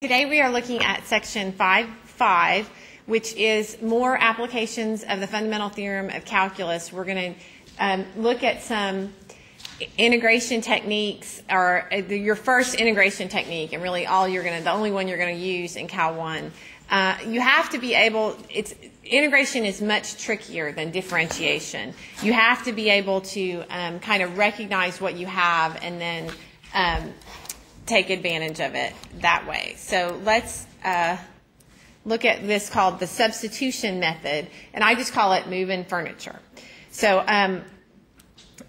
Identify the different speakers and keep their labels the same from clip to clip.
Speaker 1: Today we are looking at section 5.5, which is more applications of the fundamental theorem of calculus. We're going to look at some integration techniques, or your first integration technique, and really the only one you're going to use in Cal 1. You have to be able, integration is much trickier than differentiation. You have to be able to kind of recognize what you have and then take advantage of it that way. So let's look at this called the substitution method, and I just call it moving furniture. So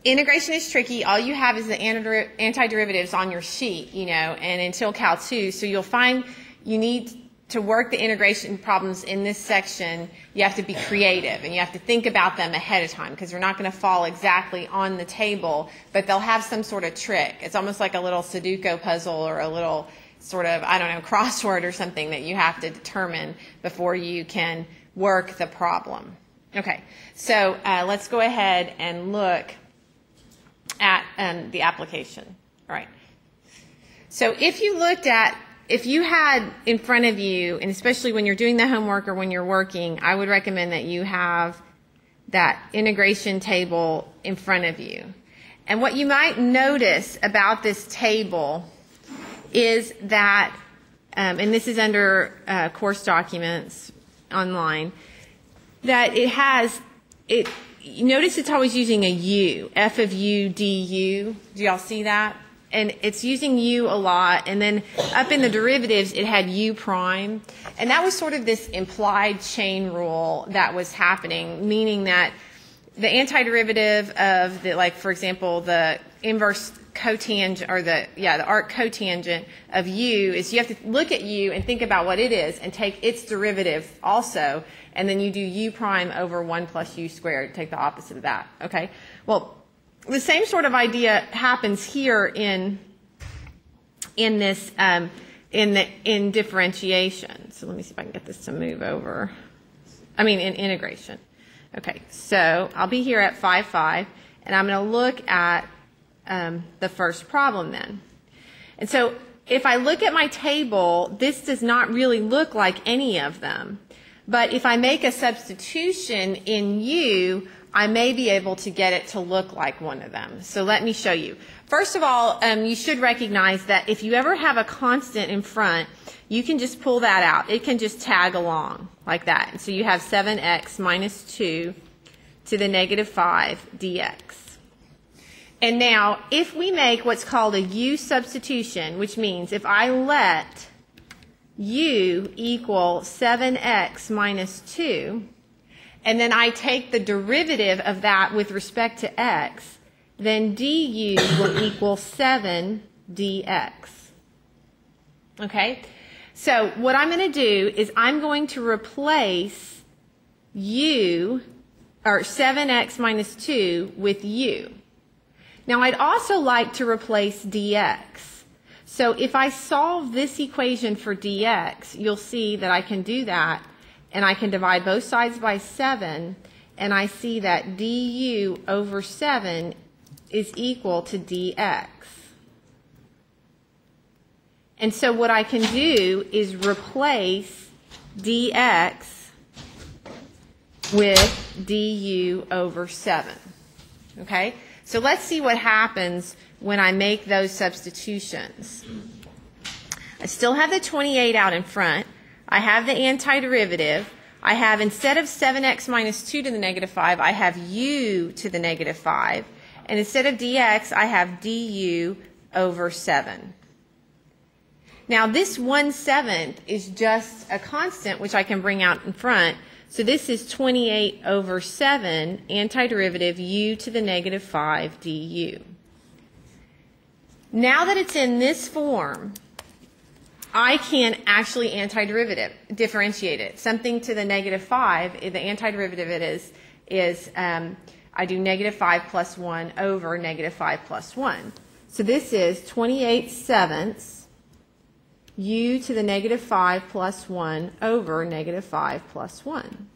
Speaker 1: integration is tricky. All you have is the antiderivatives on your sheet, and until Cal 2. So you'll find you need to work the integration problems in this section. You have to be creative, and you have to think about them ahead of time because they're not going to fall exactly on the table, but they'll have some sort of trick. It's almost like a little Sudoku puzzle or a little sort of, crossword or something that you have to determine before you can work the problem. Okay, so let's go ahead and look at the application. All right. So if you had in front of you, and especially when you're doing the homework or when you're working, I would recommend that you have that integration table in front of you. And what you might notice about this table is that, and this is under course documents online, that notice it's always using a U, f of u, du. Do y'all see that? And it's using u a lot, and then up in the derivatives it had u prime, and that was sort of this implied chain rule that was happening, meaning that the antiderivative of for example, the inverse cotangent, or the arc cotangent of u is, you have to look at u and think about what it is and take its derivative also, and then you do u prime over 1 plus u squared, take the opposite of that. Okay, well, the same sort of idea happens here in differentiation. So let me see if I can get this to move over. In integration. Okay, so I'll be here at 5.5, and I'm going to look at the first problem then. And so if I look at my table, this does not really look like any of them. But if I make a substitution in u, I may be able to get it to look like one of them. So let me show you. First of all, you should recognize that if you ever have a constant in front, you can just pull that out. It can just tag along like that. And so you have 7x minus 2 to the negative 5 dx. And now, if we make what's called a U substitution, which means if I let u equal 7x minus 2, and then I take the derivative of that with respect to x, then du will equal 7 dx. Okay? So what I'm going to do is I'm going to replace u, or 7x minus 2, with u. Now I'd also like to replace dx. So if I solve this equation for dx, you'll see that I can do that. And I can divide both sides by 7, and I see that du over 7 is equal to dx. And so what I can do is replace dx with du over 7. Okay? So let's see what happens when I make those substitutions. I still have the 28 out in front. I have the antiderivative. I have, instead of 7x minus 2 to the negative 5, I have u to the negative 5. And instead of dx, I have du over 7. Now this 1/7 is just a constant, which I can bring out in front. So this is 28 over 7, antiderivative u to the negative 5 du. Now that it's in this form, I can actually differentiate it. Something to the negative 5, the antiderivative of it is I do negative 5 plus 1 over negative 5 plus 1. So this is 28/7 u to the negative 5 plus 1 over negative 5 plus 1.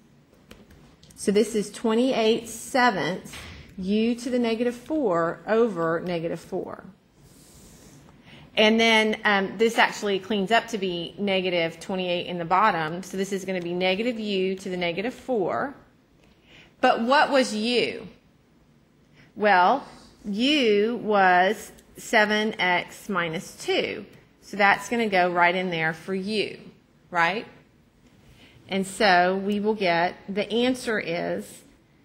Speaker 1: So this is 28/7 u to the negative 4 over negative 4. And then this actually cleans up to be negative 28 in the bottom. So this is going to be negative u to the negative 4. But what was u? Well, u was 7x minus 2. So that's going to go right in there for u, right? And so we will get, the answer is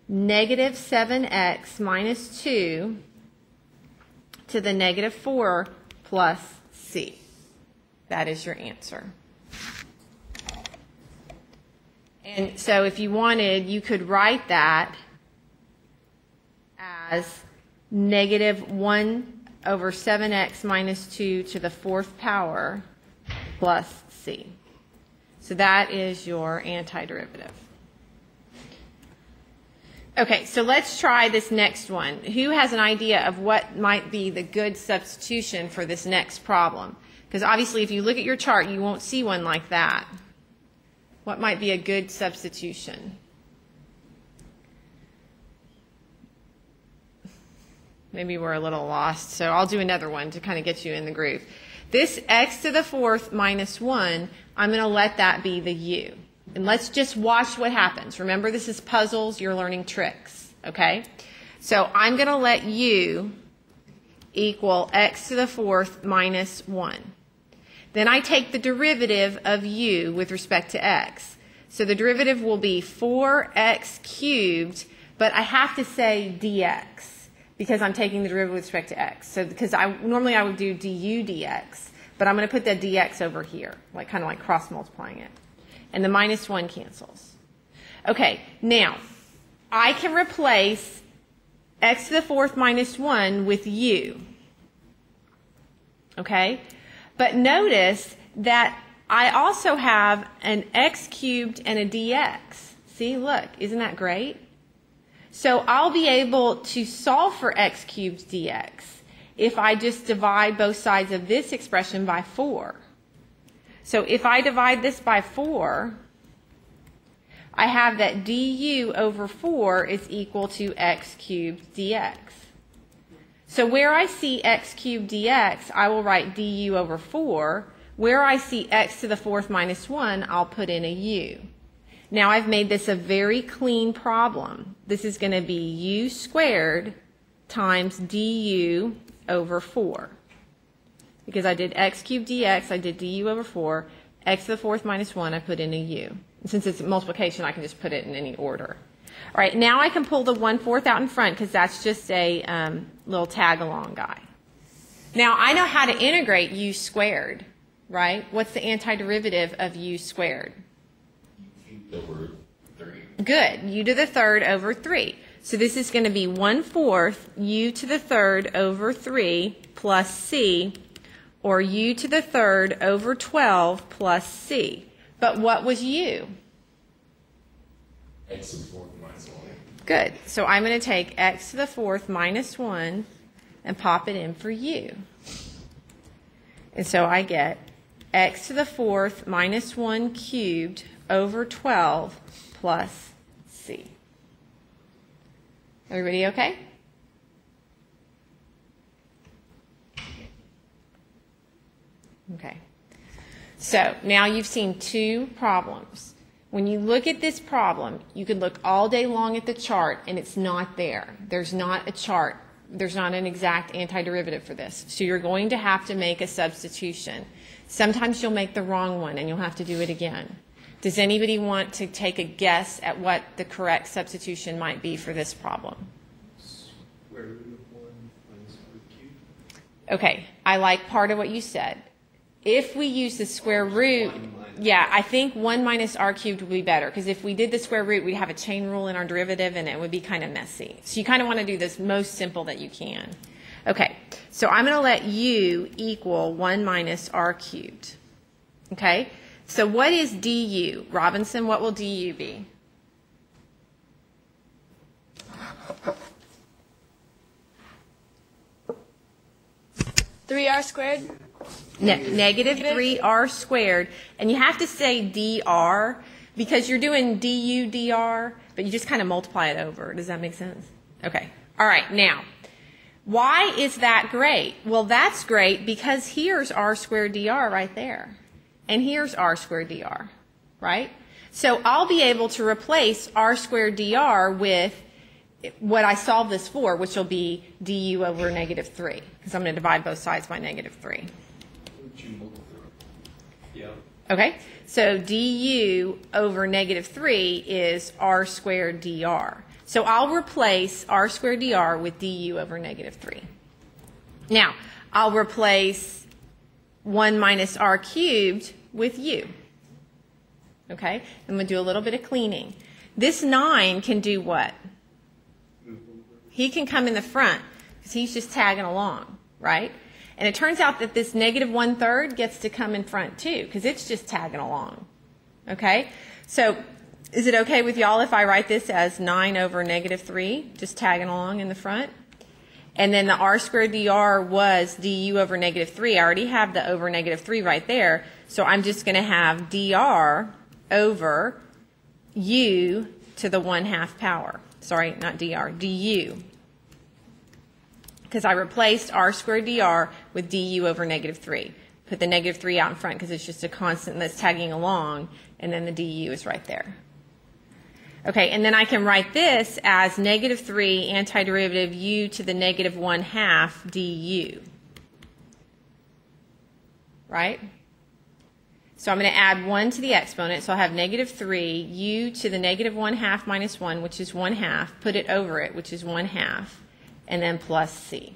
Speaker 1: negative 7x minus 2 to the negative 4 plus c. That is your answer. And so if you wanted, you could write that as negative 1 over 7x minus 2 to the 4th power plus c. So that is your antiderivative. Okay, so let's try this next one. Who has an idea of what might be the good substitution for this next problem? Because obviously if you look at your chart, you won't see one like that. What might be a good substitution? Maybe we're a little lost, so I'll do another one to kind of get you in the groove. This x to the 4th minus 1, I'm going to let that be the u. And let's just watch what happens. Remember, this is puzzles. You're learning tricks, okay? So I'm going to let u equal x to the 4th minus 1. Then I take the derivative of u with respect to x. So the derivative will be 4x cubed, but I have to say dx because I'm taking the derivative with respect to x. So because normally I would do du dx, but I'm going to put that dx over here, like kind of like cross multiplying it. And the minus 1 cancels. Okay, now I can replace x to the 4th minus 1 with u. Okay? But notice that I also have an x cubed and a dx. See, look, isn't that great? So I'll be able to solve for x cubed dx if I just divide both sides of this expression by 4. So if I divide this by 4, I have that du over 4 is equal to x cubed dx. So where I see x cubed dx, I will write du over 4. Where I see x to the 4th minus 1, I'll put in a u. Now I've made this a very clean problem. This is going to be u squared times du over 4. Because I did x cubed dx, I did du over 4. X to the 4th minus 1, I put in a u. And since it's multiplication, I can just put it in any order. All right, now I can pull the 1/4 out in front because that's just a little tag-along guy. Now I know how to integrate u squared, right? What's the antiderivative of u squared?
Speaker 2: Over 3.
Speaker 1: Good, u to the 3rd over 3. So this is going to be 1/4 u to the 3rd over 3 plus c, or u to the 3rd over 12 plus c. But what was u?
Speaker 2: X to the 4th minus 1.
Speaker 1: Good. So I'm going to take x to the 4th minus 1 and pop it in for u. And so I get x to the 4th minus 1 cubed over 12 plus c. Everybody okay? Okay. So now you've seen 2 problems. When you look at this problem, you could look all day long at the chart and it's not there. There's not a chart. There's not an exact antiderivative for this. So you're going to have to make a substitution. Sometimes you'll make the wrong one and you'll have to do it again. Does anybody want to take a guess at what the correct substitution might be for this problem?
Speaker 3: Square root of 1 minus root cubed.
Speaker 1: Okay, I like part of what you said. If we use the square root, yeah, I think 1 minus r cubed would be better, because if we did the square root, we'd have a chain rule in our derivative and it would be kind of messy. So you kind of want to do this most simple that you can. Okay, so I'm going to let u equal 1 minus r cubed. Okay, so what is du? Robinson, what will du be?
Speaker 4: (3r squared).
Speaker 1: Negative 3r squared. And you have to say dr because you're doing du dr, but you just kind of multiply it over. Does that make sense? Okay. All right. Now, Why is that great? Well, that's great because here's r squared dr right there. And here's r squared dr, right? So I'll be able to replace r squared dr with what I solved this for, which will be du over negative 3, because I'm going to divide both sides by negative 3.
Speaker 3: Yeah.
Speaker 1: Okay, so du over negative 3 is r squared dr. So I'll replace r squared dr with du over negative 3. Now, I'll replace 1 minus r cubed with u. Okay, I'm going to do a little bit of cleaning. This 9 can do what? He can come in the front because he's just tagging along, right? And it turns out that this negative 1/3 gets to come in front too because it's just tagging along. Okay, so is it okay with y'all if I write this as 9 over negative 3, just tagging along in the front? And then the r squared dr was du over negative 3. I already have the over negative 3 right there. So I'm just going to have dr over u to the 1/2 power. Sorry, not dr, du. Because I replaced r squared dr with du over negative 3. Put the negative 3 out in front because it's just a constant that's tagging along, and then the du is right there. Okay, and then I can write this as negative 3 antiderivative u to the negative 1/2 du. Right? So I'm going to add 1 to the exponent, so I'll have negative 3 u to the negative 1/2 minus 1, which is 1/2, put it over it, which is 1/2, and then plus c.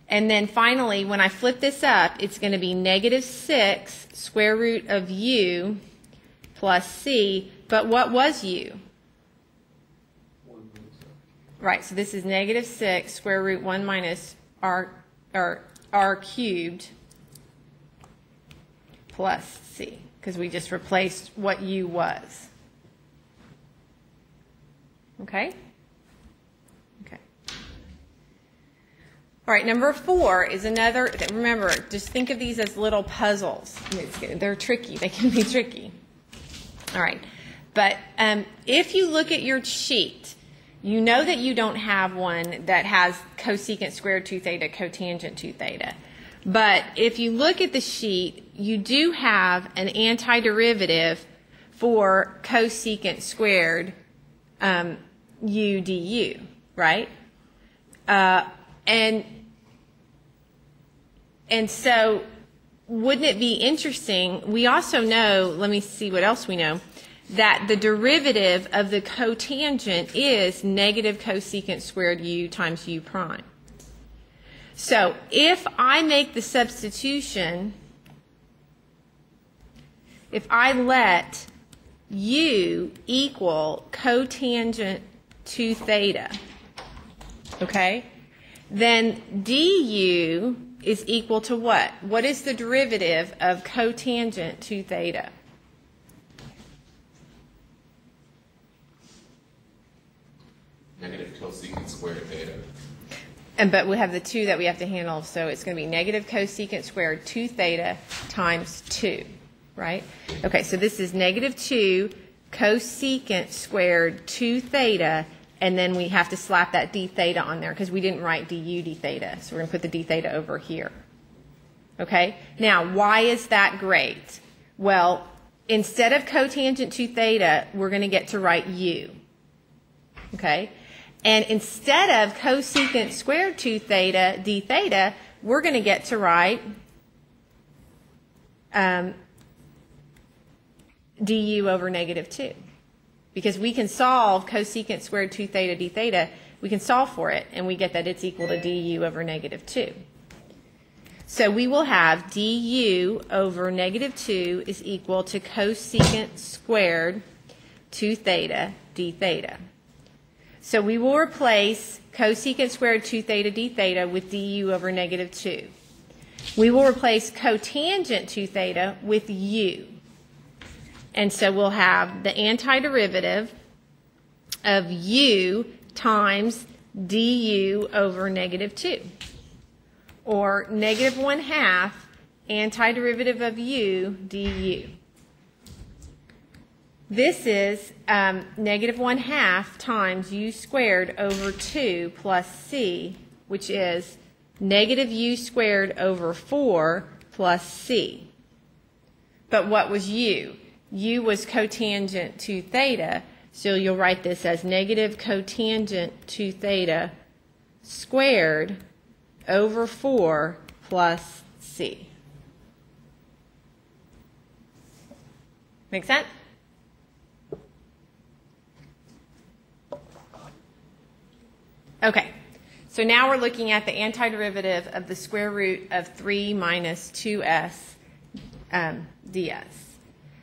Speaker 1: And then finally, when I flip this up, it's going to be negative 6 square root of u plus c, but what was u? Right, so this is negative 6 square root 1 minus r cubed plus c, because we just replaced what u was. Okay? Okay. All right, number 4 is another, remember, just think of these as little puzzles. They're tricky. They can be tricky. All right, but if you look at your sheet, you know that you don't have one that has cosecant squared 2 theta, cotangent 2 theta. But if you look at the sheet, you do have an antiderivative for cosecant squared u du, right? And so wouldn't it be interesting, we also know, let me see what else we know, that the derivative of the cotangent is negative cosecant squared u times u prime. So if I make the substitution, if I let u equal cotangent 2 theta, okay, then du is equal to what? What is the derivative of cotangent 2 theta?
Speaker 2: Negative cosecant squared theta.
Speaker 1: But we have the 2 that we have to handle, so it's going to be negative cosecant squared 2 theta times 2, right? Okay, so this is negative 2 cosecant squared 2 theta, and then we have to slap that d theta on there because we didn't write du d theta, so we're going to put the d theta over here. Okay, now why is that great? Well, instead of cotangent 2 theta, we're going to get to write u. Okay? And instead of cosecant squared 2 theta d theta, we're going to get to write du over negative 2. Because we can solve cosecant squared 2 theta d theta, we can solve for it, and we get that it's equal to du over negative 2. So we will have du over negative 2 is equal to cosecant squared 2 theta d theta. So we will replace cosecant squared 2 theta d theta with du over negative 2. We will replace cotangent 2 theta with u. And so we'll have the antiderivative of u times du over negative 2. Or negative 1/2 antiderivative of u du. This is negative 1/2 times u squared over 2 plus c, which is negative u squared over 4 plus c. But what was u? U was cotangent to theta, so you'll write this as negative cotangent to theta squared over 4 plus c. Make sense? Okay, so now we're looking at the antiderivative of the square root of 3 minus 2s ds.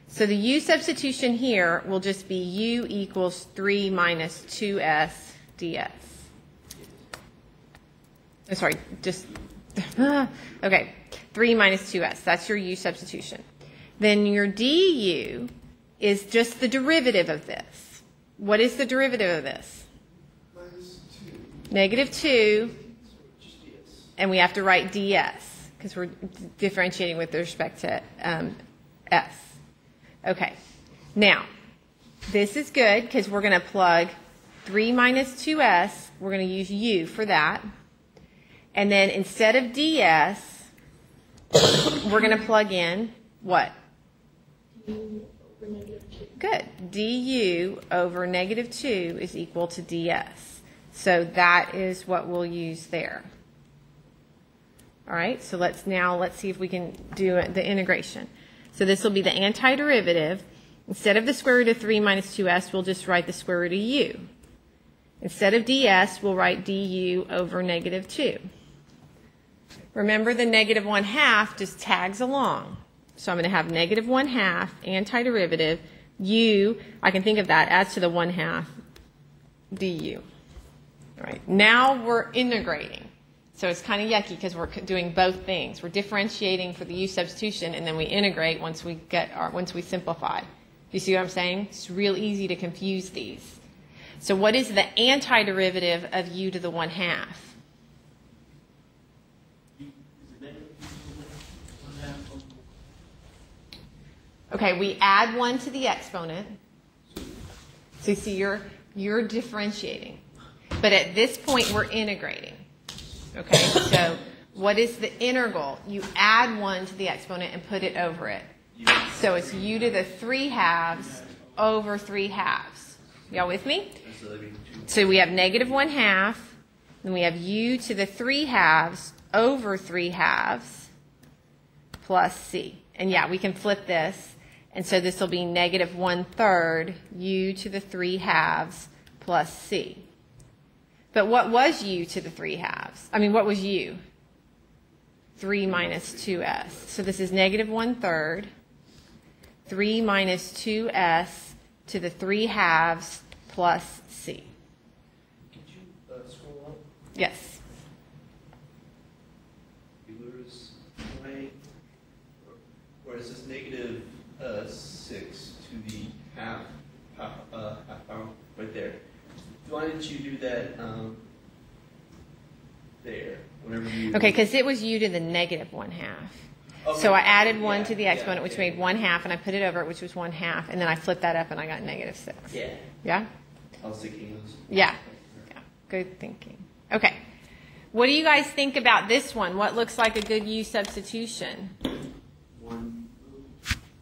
Speaker 1: So the u substitution here will just be u equals 3 minus 2s ds. Oh, sorry, just, okay, 3 minus 2s, that's your u substitution. Then your du is just the derivative of this. What is the derivative of this? Negative 2, and we have to write ds because we're differentiating with respect to s. Okay, now this is good because we're going to plug 3 minus 2s, we're going to use u for that, and then instead of ds, we're going to plug in what? Good, du over negative 2 is equal to ds. So that is what we'll use there. All right, so let's see if we can do the integration. So this will be the antiderivative. Instead of the square root of 3 minus 2s, we'll just write the square root of u. Instead of ds, we'll write du over negative 2. Remember the negative 1/2 just tags along. So I'm going to have negative 1/2 antiderivative. U, I can think of that as to the 1/2 du. All right, now we're integrating. So it's kind of yucky because we're doing both things. We're differentiating for the u substitution, and then we integrate once we simplify. Do you see what I'm saying? It's real easy to confuse these. So what is the antiderivative of u to the 1/2? Okay, we add 1 to the exponent. So you see, you're differentiating. But at this point, we're integrating. Okay, so what is the integral? You add 1 to the exponent and put it over it. So it's u to the 3/2 over 3/2. Y'all with me? So we have negative 1/2, then we have u to the 3/2 over 3/2 plus c. And yeah, we can flip this. And so this will be negative 1/3 u to the 3/2 plus c. But what was u to the 3/2? I mean, what was u? 3 minus 2s. So this is negative 1/3, 3 minus 2s to the 3/2 plus c.
Speaker 3: Could you scroll up?
Speaker 1: Yes.
Speaker 3: Where it says negative 6 to the half power, right there. Why didn't you do that there? Whenever you.
Speaker 1: Okay, because it was u to the negative 1/2. Okay. So I added 1 to the exponent, which made 1/2, and I put it over it, which was 1/2, and then I flipped that up, and I got negative 6.
Speaker 3: Yeah.
Speaker 1: Yeah?
Speaker 3: I was thinking those.
Speaker 1: Yeah. Yeah. Good thinking. Okay. What do you guys think about this one? What looks like a good u substitution?
Speaker 3: 1.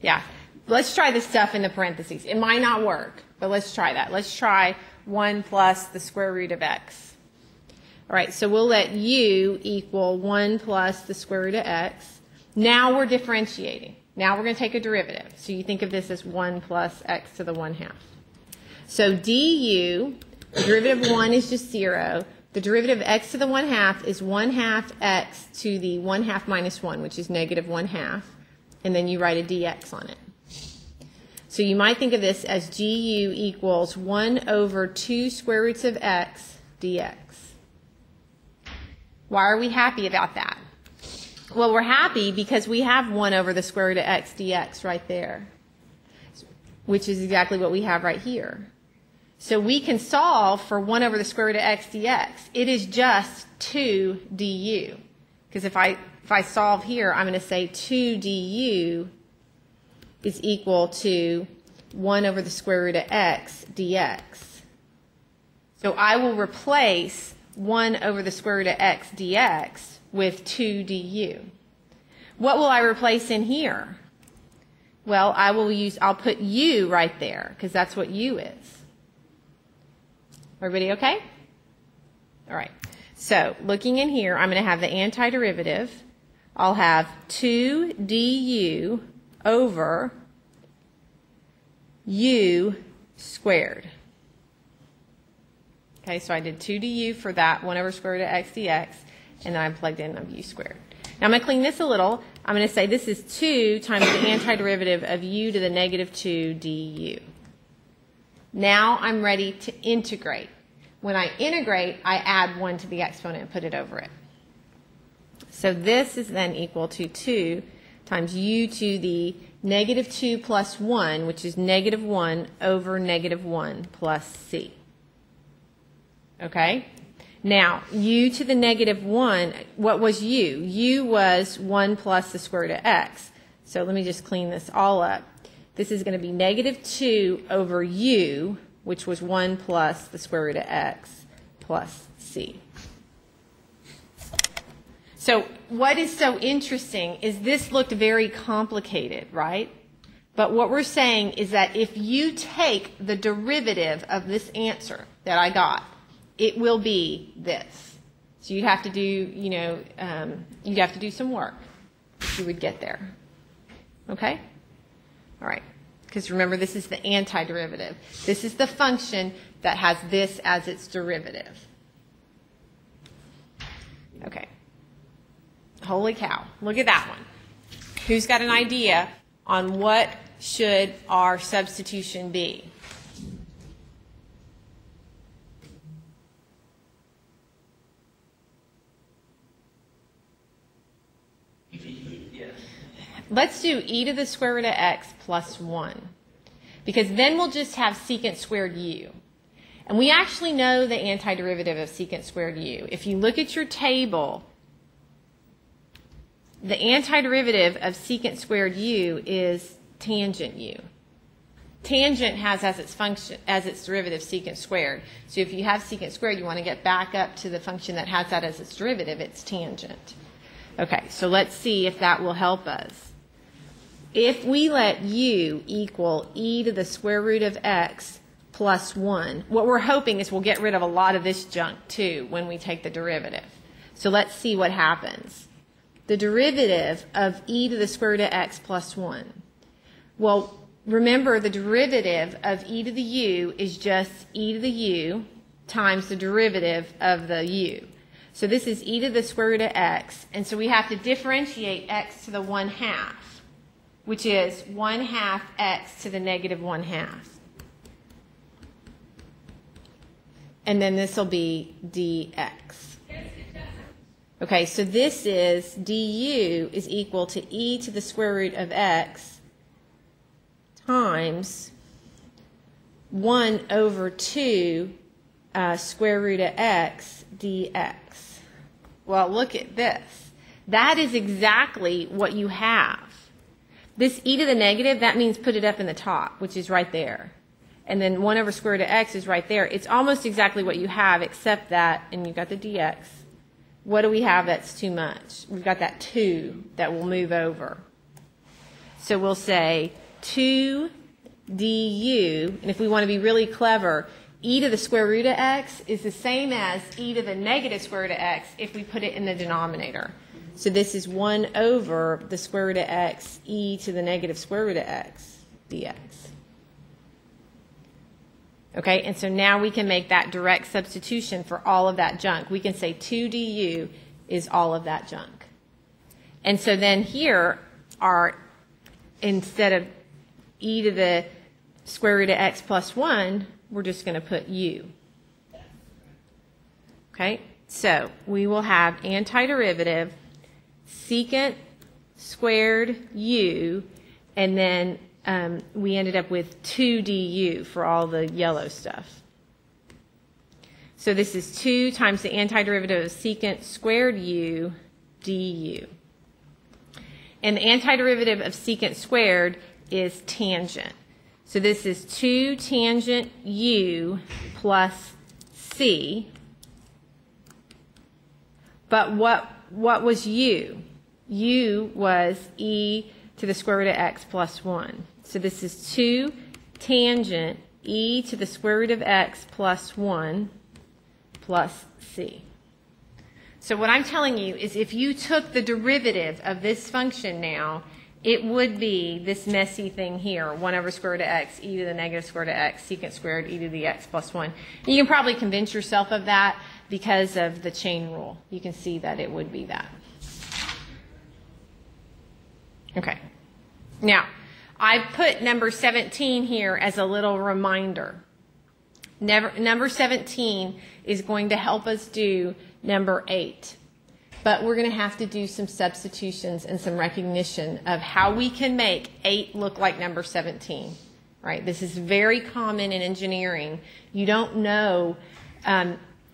Speaker 1: Yeah. Let's try the stuff in the parentheses. It might not work, but let's try that. Let's try 1 plus the square root of x. All right, so we'll let u equal 1 plus the square root of x. Now we're differentiating. Now we're going to take a derivative. So you think of this as 1 plus x to the 1/2. So du, the derivative of 1 is just 0. The derivative of x to the 1/2 is 1/2 x to the 1/2 minus 1, which is negative 1/2. And then you write a dx on it. So you might think of this as gu equals 1 over 2 square roots of x dx. Why are we happy about that? Well, we're happy because we have 1 over the square root of x dx right there, which is exactly what we have right here. So we can solve for 1 over the square root of x dx. It is just 2 du. Because if I solve here, I'm going to say 2 du is equal to 1 over the square root of x dx. So I will replace 1 over the square root of x dx with 2 du. What will I replace in here? Well, I'll put u right there because that's what u is. Everybody okay? All right. So looking in here, I'm going to have the antiderivative. I'll have 2 du over u squared. Okay, so I did 2 du for that 1 over square root of x dx, and then I plugged in of u squared. Now I'm going to clean this a little. I'm going to say this is 2 times the antiderivative of u to the negative 2 du. Now I'm ready to integrate. When I integrate, I add 1 to the exponent and put it over it. So this is then equal to 2 times u to the negative 2 plus 1, which is negative 1 over negative 1 plus c. Okay? Now, u to the negative 1, what was u? U was 1 plus the square root of x. So let me just clean this all up. This is going to be negative 2 over u, which was 1 plus the square root of x plus c. So what is so interesting is this looked very complicated, right? But what we're saying is that if you take the derivative of this answer that I got, it will be this. So you'd have to do, you'd have to do some work if you would get there. Okay? All right. Because remember, this is the antiderivative. This is the function that has this as its derivative. Okay. Holy cow. Look at that one. Who's got an idea on what should our substitution be? Let's do e to the square root of x plus 1, because then we'll just have secant squared u. And we actually know the antiderivative of secant squared u. If you look at your table, the antiderivative of secant squared u is tangent u. Tangent has as its function, as its derivative, secant squared. So if you have secant squared, you want to get back up to the function that has that as its derivative. It's tangent. Okay, so let's see if that will help us. If we let u equal e to the square root of x plus 1, what we're hoping is we'll get rid of a lot of this junk too when we take the derivative. So let's see what happens. The derivative of e to the square root of x plus 1. Well, remember the derivative of e to the u is just e to the u times the derivative of the u. So this is e to the square root of x, and so we have to differentiate x to the 1/2, which is 1/2 x to the negative 1/2. And then this will be dx. Okay, so this is du is equal to e to the square root of x times 1 over 2 square root of x dx. Well, look at this. That is exactly what you have. This e to the negative, that means put it up in the top, which is right there. And then 1 over square root of x is right there. It's almost exactly what you have, except that, and you've got the dx. What do we have that's too much? We've got that 2 that will move over. So we'll say 2 du, and if we want to be really clever, e to the square root of x is the same as e to the negative square root of x if we put it in the denominator. So this is 1 over the square root of x e to the negative square root of x dx. Okay, and so now we can make that direct substitution for all of that junk. We can say 2 du is all of that junk. And so then here are, instead of e to the square root of x plus 1, we're just going to put u. Okay, so we will have antiderivative secant squared u, and then we ended up with 2 du for all the yellow stuff. So this is 2 times the antiderivative of secant squared u du. And the antiderivative of secant squared is tangent. So this is 2 tangent u plus c. But what was u? U was e to the square root of x plus 1. So this is 2 tangent e to the square root of x plus 1 plus c. So what I'm telling you is if you took the derivative of this function now, it would be this messy thing here, 1 over square root of x, e to the negative square root of x, secant squared, e to the x plus 1. And you can probably convince yourself of that because of the chain rule. You can see that it would be that. Okay. Now, I put number 17 here as a little reminder. Number 17 is going to help us do number 8. But we're going to have to do some substitutions and some recognition of how we can make 8 look like number 17. Right? This is very common in engineering. You don't know,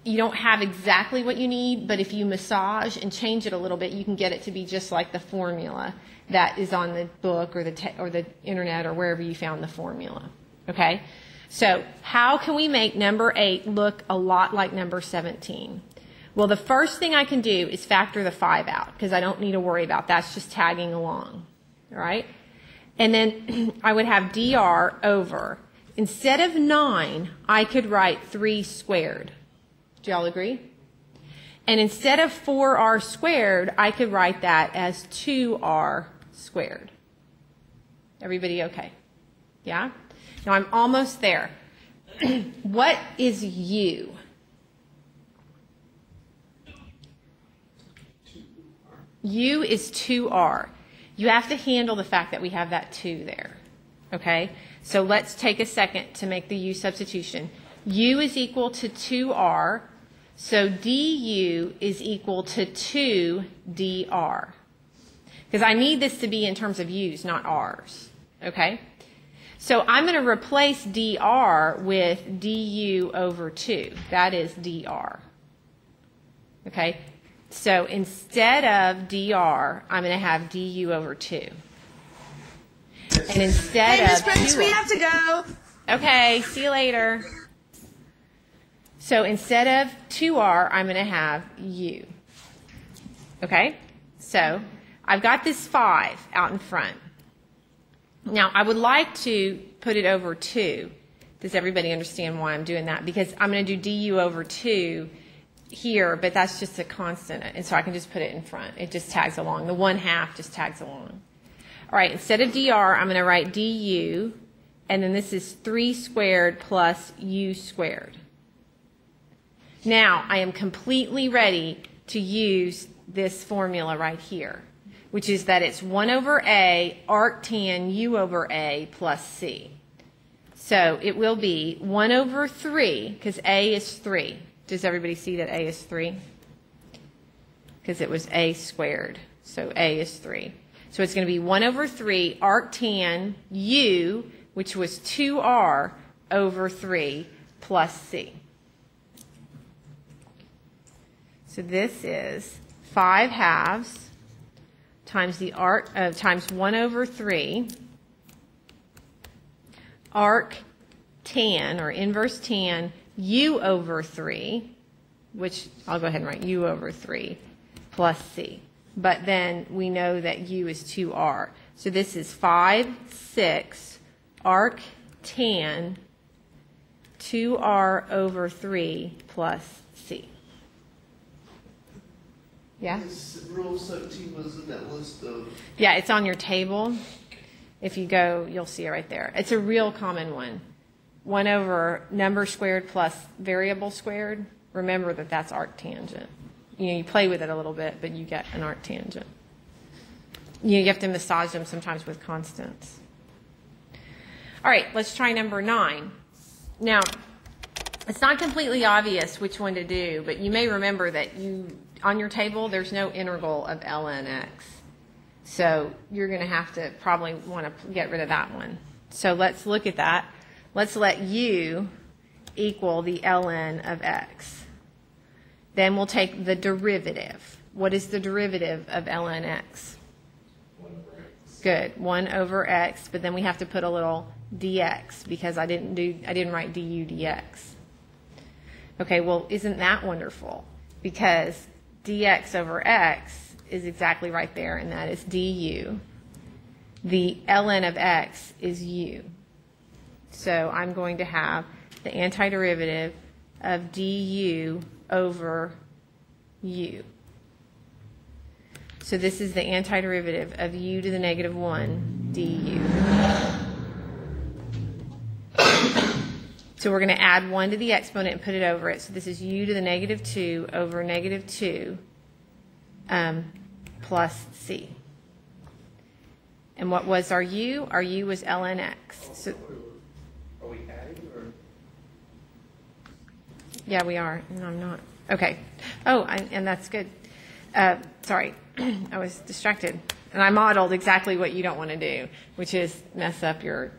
Speaker 1: you don't have exactly what you need, but if you massage and change it a little bit, you can get it to be just like the formula that is on the book or the internet or wherever you found the formula. Okay? So how can we make number 8 look a lot like number 17? Well, the first thing I can do is factor the 5 out because I don't need to worry about that. That's just tagging along. All right? And then I would have dr over. Instead of 9, I could write 3 squared. Do y'all agree? And instead of 4r squared, I could write that as 2r squared. Everybody okay? Yeah? Now I'm almost there. What is u? U is 2r. You have to handle the fact that we have that 2 there. Okay? So let's take a second to make the u substitution. U is equal to 2r, so du is equal to 2 dr. Because I need this to be in terms of u's, not r's. Okay? So I'm going to replace dr with du over 2. That is dr. Okay? So instead of dr, I'm going to have du over 2. And instead
Speaker 4: Hey, Miss
Speaker 1: of
Speaker 4: Prince,
Speaker 1: 2r,
Speaker 4: we have to go.
Speaker 1: okay, see you later. So instead of 2r, I'm going to have u. Okay? So I've got this 5 out in front. Now, I would like to put it over 2. Does everybody understand why I'm doing that? Because I'm going to do du over 2 here, but that's just a constant, and so I can just put it in front. It just tags along. The 1/2 just tags along. All right, instead of dr, I'm going to write du, and then this is 3 squared plus u squared. Now, I am completely ready to use this formula right here, which is that it's 1 over a arctan u over a plus c. So it will be 1 over 3, because a is 3. Does everybody see that a is 3? Because it was a squared, so a is 3. So it's going to be 1 over 3 arctan u, which was 2r over 3 plus c. So this is 5/2 times the times 1 over 3 arc tan or inverse tan u over 3, which I'll go ahead and write u over 3 plus c. But then we know that u is 2r. So this is 5/6 arc tan 2r over 3 plus c. Yeah?
Speaker 3: This rule 17 was in that list of...
Speaker 1: Yeah, it's on your table. If you go, you'll see it right there. It's a real common one. 1 over number squared plus variable squared. Remember that that's arctangent. You play with it a little bit, but you get an arctangent. You have to massage them sometimes with constants. All right, let's try number 9. Now, it's not completely obvious which one to do, but you may remember that on your table, there's no integral of ln x. So you're going to have to probably want to get rid of that one. So let's look at that. Let's let u equal the ln of x. Then we'll take the derivative. What is the derivative of ln x?
Speaker 2: 1 over x.
Speaker 1: Good, 1 over x, but then we have to put a little dx because I didn't write du dx. Okay, well, isn't that wonderful? Because dx over x is exactly right there, and that is du. The ln of x is u. So I'm going to have the antiderivative of du over u. So this is the antiderivative of u to the negative 1 du. So we're going to add 1 to the exponent and put it over it. So this is u to the negative 2 over negative 2 plus c. And what was our u? Our u was ln x. So,
Speaker 3: are we adding or?
Speaker 1: yeah, we are. No, I'm not. Okay. Oh, and that's good. Sorry, I was distracted. And I modeled exactly what you don't want to do, which is mess up your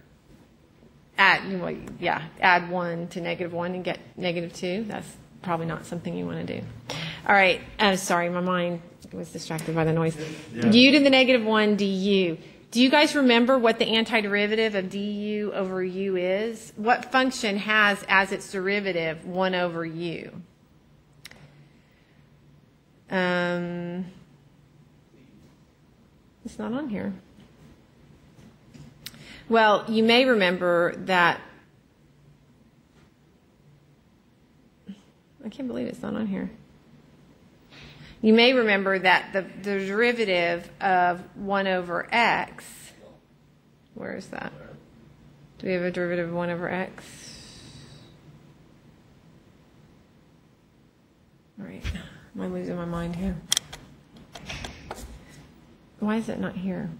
Speaker 1: add 1 to negative 1 and get negative 2. That's probably not something you want to do. All right. Sorry, my mind was distracted by the noise. Yeah. U to the negative 1 du. Do you guys remember what the antiderivative of du over u is? What function has as its derivative 1 over u? It's not on here. Well, you may remember that. I can't believe it's not on here. You may remember that the derivative of 1 over x, where is that? Do we have a derivative of 1 over x? All right. Am I losing my mind here? Why is it not here?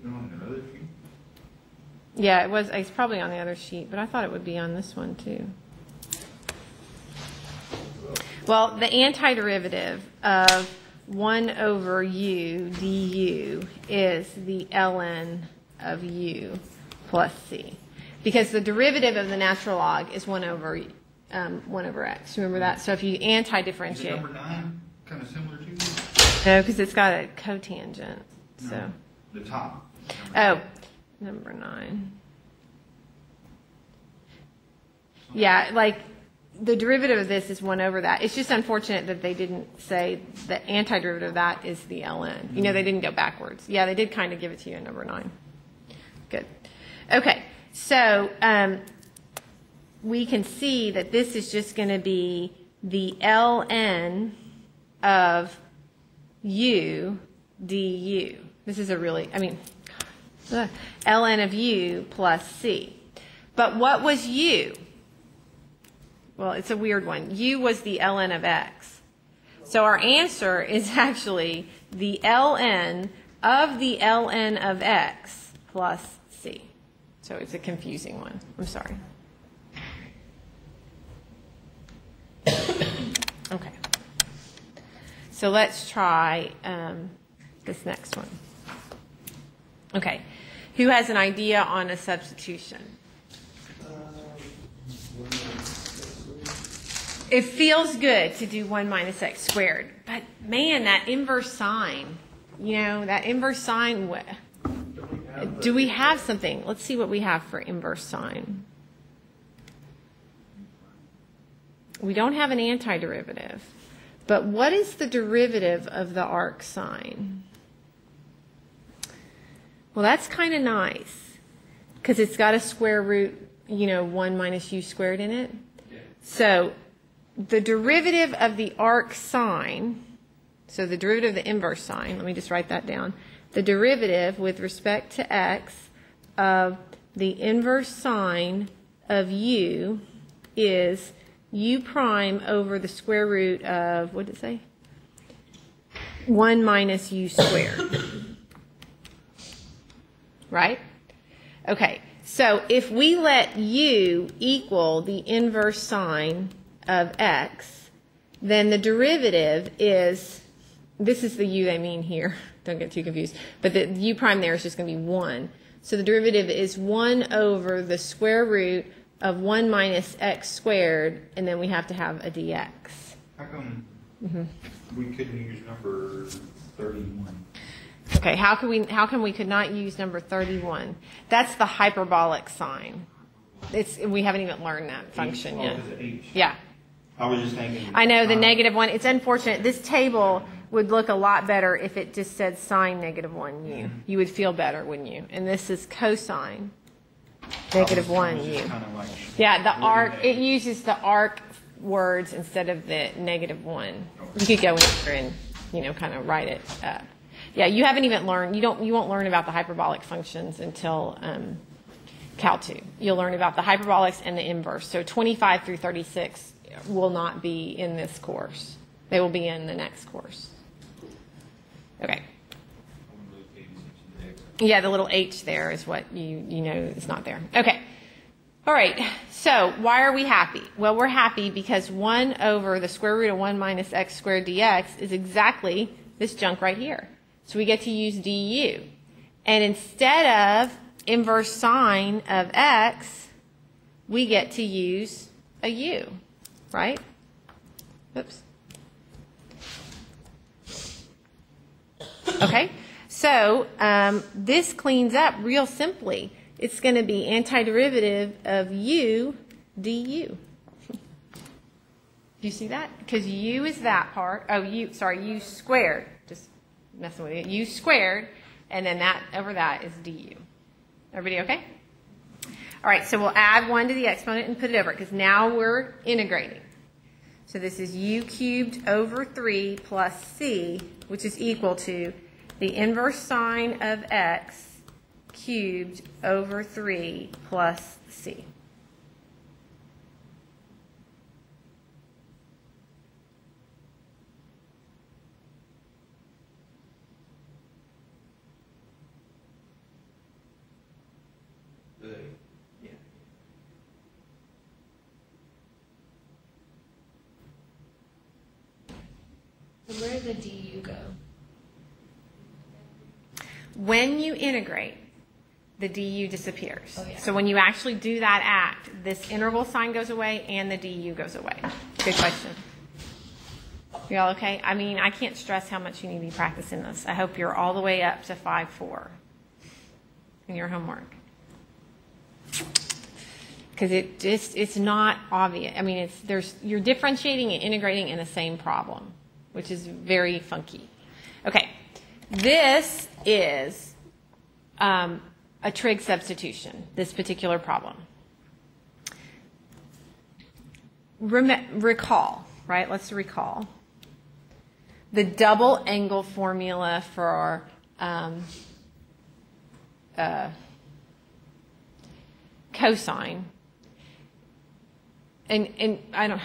Speaker 4: On the other sheet?
Speaker 1: Yeah, it's probably on the other sheet, but I thought it would be on this one too. Well, the antiderivative of 1 over u du is the ln of u plus c. Because the derivative of the natural log is 1 over x. Remember that? So if you anti-differentiate.
Speaker 4: Is number 9 kind of similar to it?
Speaker 1: No, because it's got a cotangent. So.
Speaker 4: No, the top.
Speaker 1: Number 9. Yeah, like the derivative of this is 1 over that. It's just unfortunate that they didn't say the antiderivative of that is the ln. You know, they didn't go backwards. Yeah, they did kind of give it to you in number 9. Good. Okay, so we can see that this is just going to be the ln of u du. This is a really, ln of u plus c. But what was u? Well, it's a weird one. U was the ln of x. So our answer is actually the ln of the ln of x plus c. So it's a confusing one. I'm sorry. Okay. So let's try this next one. Okay. Who has an idea on a substitution? It feels good to do 1 minus x squared, but man, that inverse sign, that inverse sign, do we have something? Let's see what we have for inverse sign. We don't have an antiderivative, but what is the derivative of the arc sine? Well, that's kind of nice because it's got a square root, 1 minus u squared in it. Yeah. So the derivative of the arc sine, so the derivative of the inverse sine, let me just write that down. The derivative with respect to x of the inverse sine of u is u prime over the square root of, what did it say? 1 minus u squared. Right? Okay, so if we let u equal the inverse sine of x, then the derivative is, this is the u they mean here, don't get too confused, but the u prime there is just going to be 1. So the derivative is 1 over the square root of 1 minus x squared, and then we have to have a dx.
Speaker 4: How come we couldn't use number 31?
Speaker 1: Okay, how come we could not use number 31? That's the hyperbolic sign. We haven't even learned that function yet.
Speaker 4: Because of H.
Speaker 1: Yeah.
Speaker 4: I was just thinking.
Speaker 1: I know, the -1. It's unfortunate. This table would look a lot better if it just said sine -1u. You would feel better, wouldn't you? And this is cosine -1u. Yeah, the arc, it uses the arc words instead of the -1. You could go in there and, kind of write it up. Yeah, you haven't even learned, you won't learn about the hyperbolic functions until Cal 2. You'll learn about the hyperbolics and the inverse. So 25 through 36 will not be in this course. They will be in the next course. Okay. Yeah, the little h there is what you know is not there. Okay. All right. So why are we happy? Well, we're happy because 1 over the square root of 1 minus x squared dx is exactly this junk right here. So we get to use du. And instead of inverse sine of x, we get to use a u, right? Oops. Okay, so this cleans up real simply. It's going to be antiderivative of u du. Do you see that? Because u is that part. Oh, u squared. Just messing with you. U squared, and then that over that is du. Everybody okay? All right, so we'll add 1 to the exponent and put it over it, because now we're integrating. So this is u cubed over 3 plus c, which is equal to the inverse sine of x cubed over 3 plus c.
Speaker 3: Yeah.
Speaker 5: So where did the du go?
Speaker 1: When you integrate, the du disappears.
Speaker 5: Oh, yeah.
Speaker 1: So when you actually do that act, this interval sign goes away and the du goes away. Good question. You all okay? I mean, I can't stress how much you need to be practicing this. I hope you're all the way up to 5-4 in your homework. Because it's not obvious. I mean, you're differentiating and integrating in the same problem, which is very funky. Okay, this is a trig substitution, this particular problem. Recall, right? Let's recall. The double angle formula for cosine. And I'll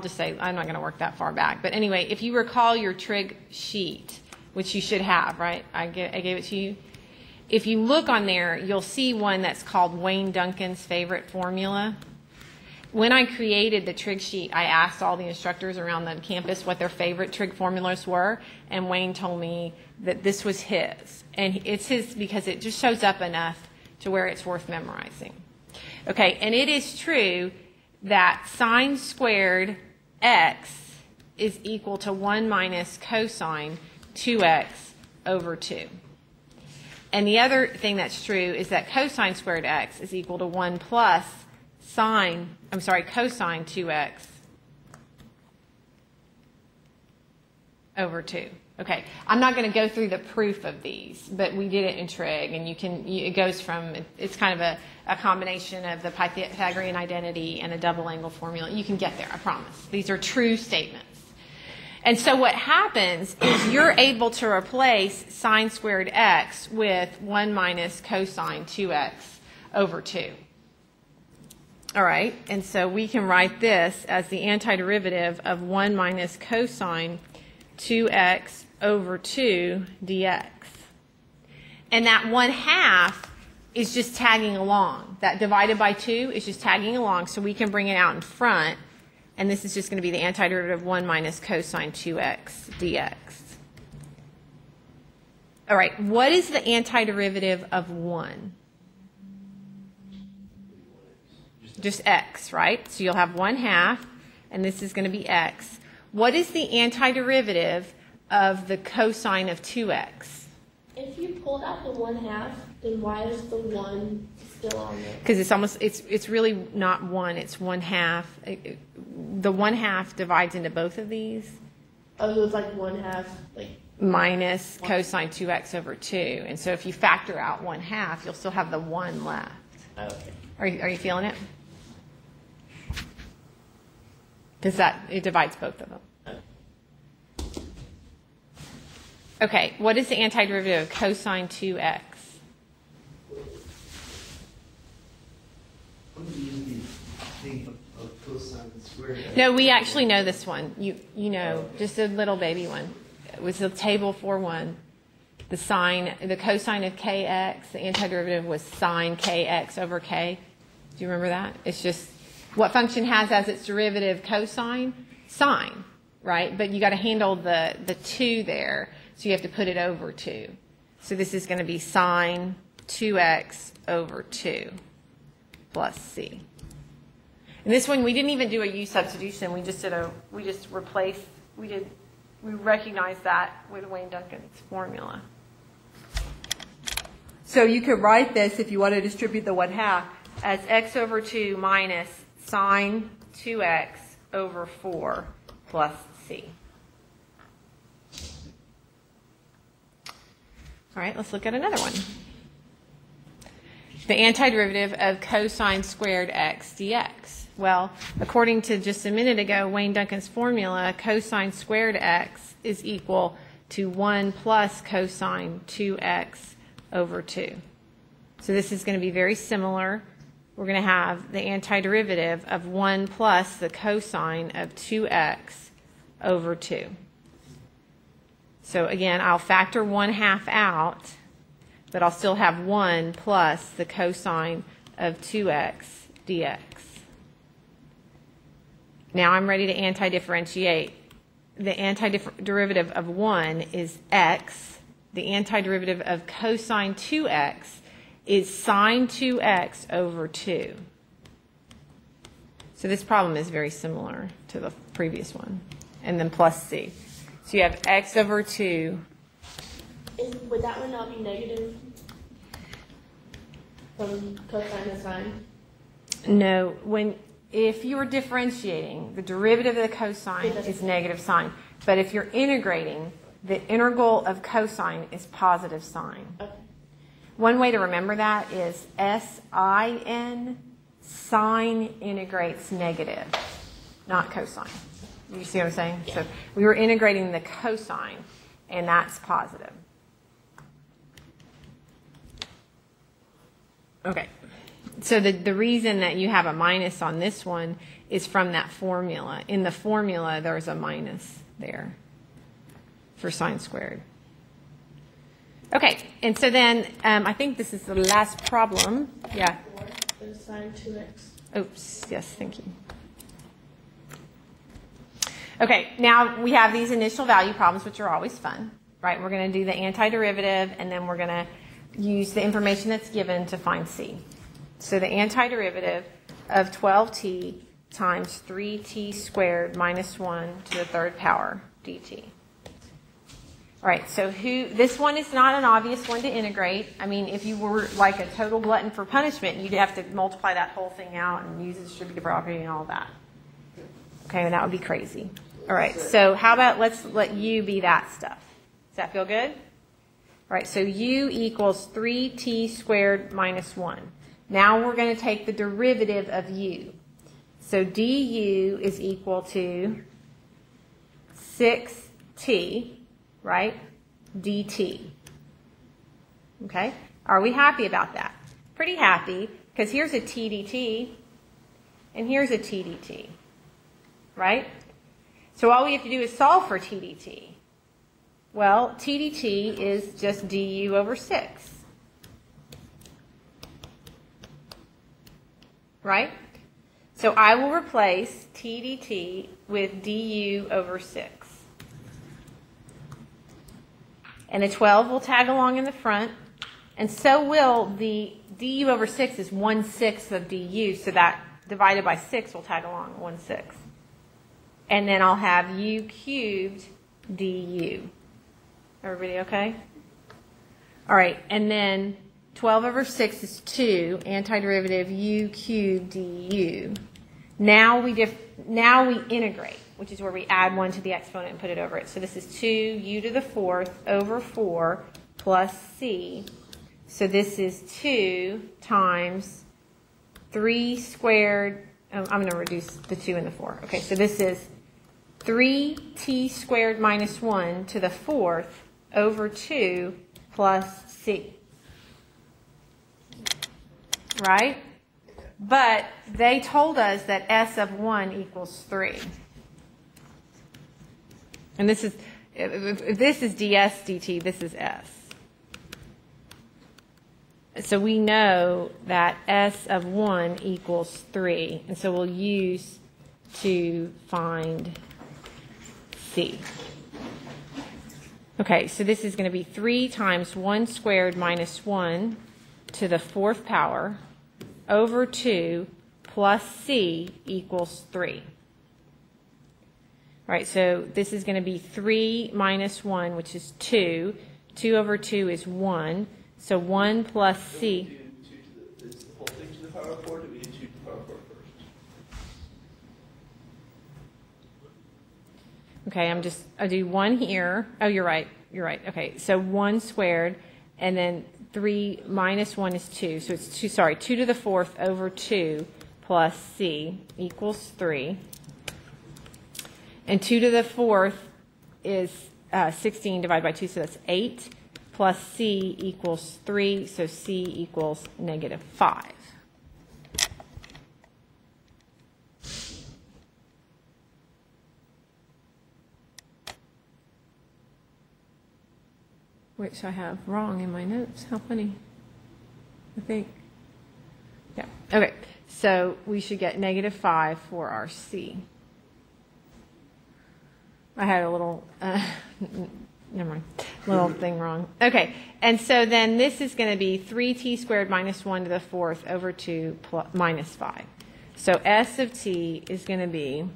Speaker 1: just say, I'm not going to work that far back. But anyway, if you recall your trig sheet, which you should have, right? I gave it to you. If you look on there, you'll see one that's called Wayne Duncan's favorite formula. When I created the trig sheet, I asked all the instructors around the campus what their favorite trig formulas were, and Wayne told me that this was his. And it's his because it just shows up enough to where it's worth memorizing. Okay, and it is true that sine squared x is equal to 1 minus cosine 2x over 2. And the other thing that's true is that cosine squared x is equal to 1 plus cosine 2x over 2. Okay, I'm not going to go through the proof of these, but we did it in trig, and it goes from, it's kind of a combination of the Pythagorean identity and a double angle formula. You can get there, I promise. These are true statements. And so what happens is you're able to replace sine squared x with 1 minus cosine 2x over 2. All right, and so we can write this as the antiderivative of 1 minus cosine 2x over 2 dx. And that 1/2 is just tagging along. That divided by 2 is just tagging along, so we can bring it out in front. And this is just going to be the antiderivative of 1 minus cosine 2x dx. All right, what is the antiderivative of 1? Just x, right? So you'll have 1/2, and this is going to be x. What is the antiderivative of the cosine of 2x.
Speaker 5: If you pulled out the 1/2, then why is the 1 still on there?
Speaker 1: Because it's really not 1, it's 1/2. The 1/2 divides into both of these.
Speaker 5: Oh, so it's like 1/2, like.
Speaker 1: Minus cosine 2x over 2. And so if you factor out 1/2, you'll still have the 1 left.
Speaker 5: Okay.
Speaker 1: Are you feeling it? Because it divides both of them. Okay, what is the antiderivative of cosine 2x?
Speaker 3: I'm going to use the thing of cosine squared.
Speaker 1: No, we actually know this one. You know, just a little baby one. It was the table 4-1. The cosine of kx, the antiderivative was sine kx over k. Do you remember that? It's just what function has as its derivative cosine? Sine, right? But you got to handle the 2 there, so you have to put it over 2. So this is going to be sine 2x over 2 plus c. And this one we didn't even do a U substitution. We recognized that with Wayne Duncan's formula. So you could write this, if you want to distribute the 1/2, as x over 2 minus sine 2x over 4 plus c. All right, let's look at another one. The antiderivative of cosine squared x dx. Well, according to just a minute ago, Wayne Duncan's formula, cosine squared x is equal to 1 plus cosine 2x over 2. So this is going to be very similar. We're going to have the antiderivative of 1 plus the cosine of 2x over 2. So again, I'll factor 1/2 out, but I'll still have 1 plus the cosine of 2x dx. Now I'm ready to antidifferentiate. The antiderivative of 1 is x. The antiderivative of cosine 2x is sine 2x over 2. So this problem is very similar to the previous one. And then plus c. So you have x over 2.
Speaker 5: Would that one not be negative from cosine to sine?
Speaker 1: No, if you were differentiating, the derivative of the cosine is negative sine. But if you're integrating, the integral of cosine is positive sine.
Speaker 5: Okay.
Speaker 1: One way to remember that is sin, sine integrates negative, not cosine. You see what I'm saying?
Speaker 5: Yeah.
Speaker 1: So we were integrating the cosine, and that's positive. Okay. So the reason that you have a minus on this one is from that formula. In the formula, there's a minus there for sine squared. Okay, and so then I think this is the last problem. Yeah.
Speaker 5: The sine 2x.
Speaker 1: Oops, yes, thank you. Okay, now we have these initial value problems, which are always fun, right? We're going to do the antiderivative, and then we're going to use the information that's given to find c. So the antiderivative of 12t times 3t squared minus 1 to the third power dt. All right, so this one is not an obvious one to integrate. I mean, if you were like a total glutton for punishment, you'd have to multiply that whole thing out and use the distributive property and all that. Okay, and that would be crazy. All right, so how about let's let u be that stuff. Does that feel good? All right, so u equals 3t squared minus 1. Now we're going to take the derivative of u. So du is equal to 6t, right, dt. Okay, are we happy about that? Pretty happy, because here's a t dt, and here's a t dt, right? So all we have to do is solve for t dt. Well, t dt is just du over 6. Right? So I will replace t dt with du over 6. And the 12 will tag along in the front, and so will the du over 6 is 1/6 of du, so that divided by 6 will tag along 1/6. And then I'll have u cubed du. Everybody okay? All right, and then 12 over 6 is 2, antiderivative u cubed du. Now we integrate, which is where we add 1 to the exponent and put it over it. So this is 2u to the 4th over 4 plus c. So this is 2 times 3 squared. I'm going to reduce the 2 and the 4. Okay, so this is 3t squared minus 1 to the 4th over 2 plus c. Right? But they told us that s of 1 equals 3. And this is, if this is ds dt, this is s. So we know that s of 1 equals 3. And so we'll use to find c. Okay, so this is going to be 3 times 1 squared minus 1 to the 4th power over 2 plus c equals 3. All right, so this is going to be 3 minus 1, which is 2. 2 over 2 is 1. So 1 plus c.
Speaker 3: Is the whole thing to the power of 4? Do we do 2 to the power of 4 first?
Speaker 1: Okay, I'll do 1 here. Oh, you're right. You're right. Okay, so 1 squared, and then 3 minus 1 is 2. So it's 2 to the 4th over 2 plus c equals 3. And 2 to the 4th is 16 divided by 2, so that's 8. Plus c equals 3, so c equals negative 5. Which I have wrong in my notes. How funny. I think. Yeah. Okay. So we should get negative 5 for our c. I had a little, never mind, little thing wrong. Okay. And so then this is going to be 3t squared minus 1 to the 4th over 2 minus 5. So s of t is going to be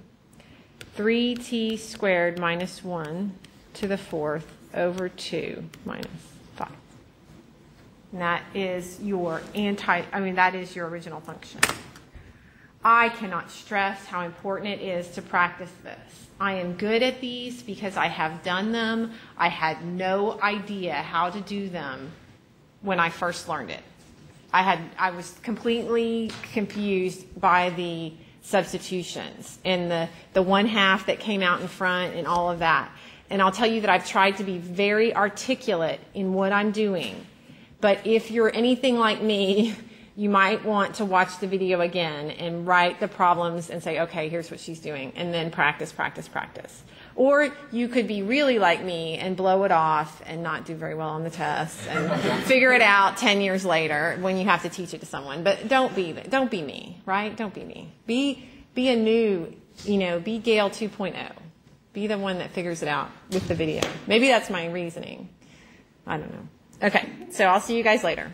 Speaker 1: 3t squared minus 1 to the 4th over 2 minus 5. And that is your that is your original function. I cannot stress how important it is to practice this. I am good at these because I have done them. I had no idea how to do them when I first learned it. I was completely confused by the substitutions and the 1/2 that came out in front and all of that. And I'll tell you that I've tried to be very articulate in what I'm doing. But if you're anything like me, you might want to watch the video again and write the problems and say, okay, here's what she's doing, and then practice, practice, practice. Or you could be really like me and blow it off and not do very well on the test and figure it out 10 years later when you have to teach it to someone. But don't be me, right? Don't be me. Be a new, be Gail 2.0. Be the one that figures it out with the video. Maybe that's my reasoning. I don't know. Okay, so I'll see you guys later.